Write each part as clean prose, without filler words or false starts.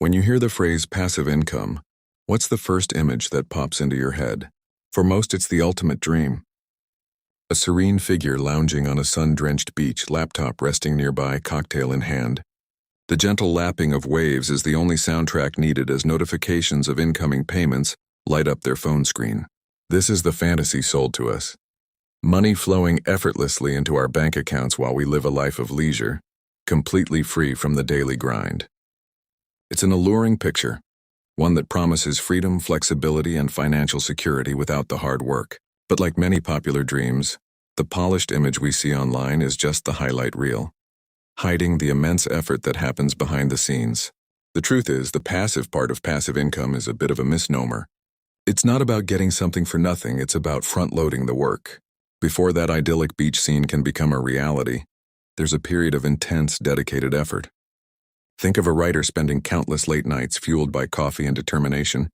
When you hear the phrase passive income, what's the first image that pops into your head? For most, it's the ultimate dream. A serene figure lounging on a sun-drenched beach, laptop resting nearby, cocktail in hand. The gentle lapping of waves is the only soundtrack needed as notifications of incoming payments light up their phone screen. This is the fantasy sold to us. Money flowing effortlessly into our bank accounts while we live a life of leisure, completely free from the daily grind. It's an alluring picture, one that promises freedom, flexibility, and financial security without the hard work. But like many popular dreams, the polished image we see online is just the highlight reel, hiding the immense effort that happens behind the scenes. The truth is, the passive part of passive income is a bit of a misnomer. It's not about getting something for nothing, it's about front-loading the work. Before that idyllic beach scene can become a reality, there's a period of intense, dedicated effort. Think of a writer spending countless late nights fueled by coffee and determination,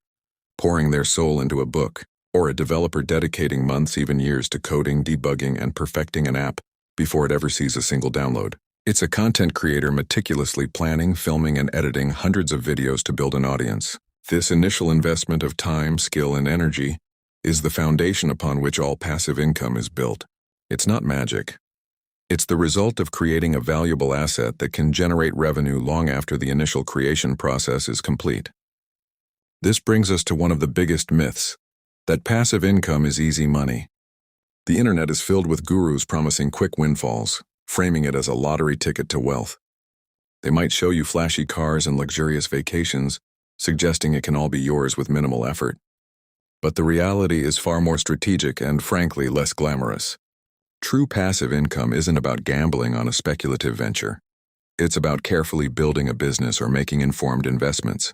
pouring their soul into a book, or a developer dedicating months, even years, to coding, debugging, and perfecting an app before it ever sees a single download. It's a content creator meticulously planning, filming, and editing hundreds of videos to build an audience. This initial investment of time, skill, and energy is the foundation upon which all passive income is built. It's not magic. It's the result of creating a valuable asset that can generate revenue long after the initial creation process is complete. This brings us to one of the biggest myths, that passive income is easy money. The internet is filled with gurus promising quick windfalls, framing it as a lottery ticket to wealth. They might show you flashy cars and luxurious vacations, suggesting it can all be yours with minimal effort. But the reality is far more strategic and, frankly, less glamorous. True passive income isn't about gambling on a speculative venture. It's about carefully building a business or making informed investments.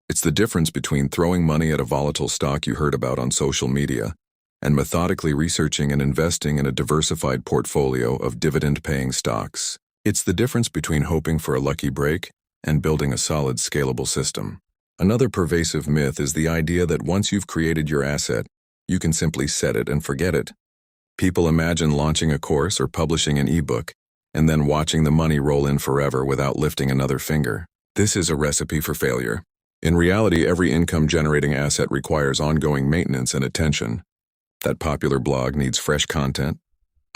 It's the difference between throwing money at a volatile stock you heard about on social media and methodically researching and investing in a diversified portfolio of dividend-paying stocks. It's the difference between hoping for a lucky break and building a solid, scalable system. Another pervasive myth is the idea that once you've created your asset, you can simply set it and forget it. People imagine launching a course or publishing an ebook and then watching the money roll in forever without lifting another finger. This is a recipe for failure. In reality, every income-generating asset requires ongoing maintenance and attention. That popular blog needs fresh content,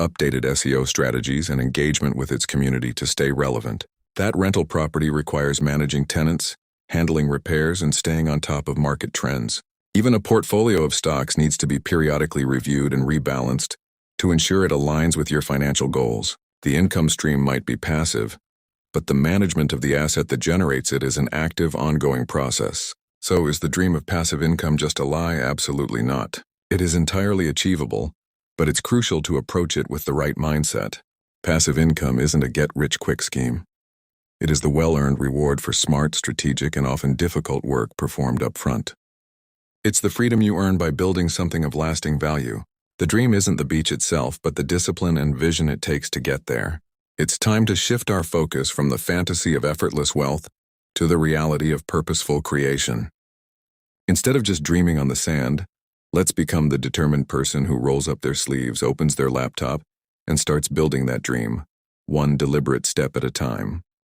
updated SEO strategies, and engagement with its community to stay relevant. That rental property requires managing tenants, handling repairs, and staying on top of market trends. Even a portfolio of stocks needs to be periodically reviewed and rebalanced to ensure it aligns with your financial goals. The income stream might be passive, but the management of the asset that generates it is an active, ongoing process. So is the dream of passive income just a lie? Absolutely not. It is entirely achievable, but it's crucial to approach it with the right mindset. Passive income isn't a get-rich-quick scheme. It is the well-earned reward for smart, strategic, and often difficult work performed up front. It's the freedom you earn by building something of lasting value. The dream isn't the beach itself, but the discipline and vision it takes to get there. It's time to shift our focus from the fantasy of effortless wealth to the reality of purposeful creation. Instead of just dreaming on the sand, let's become the determined person who rolls up their sleeves, opens their laptop, and starts building that dream, one deliberate step at a time.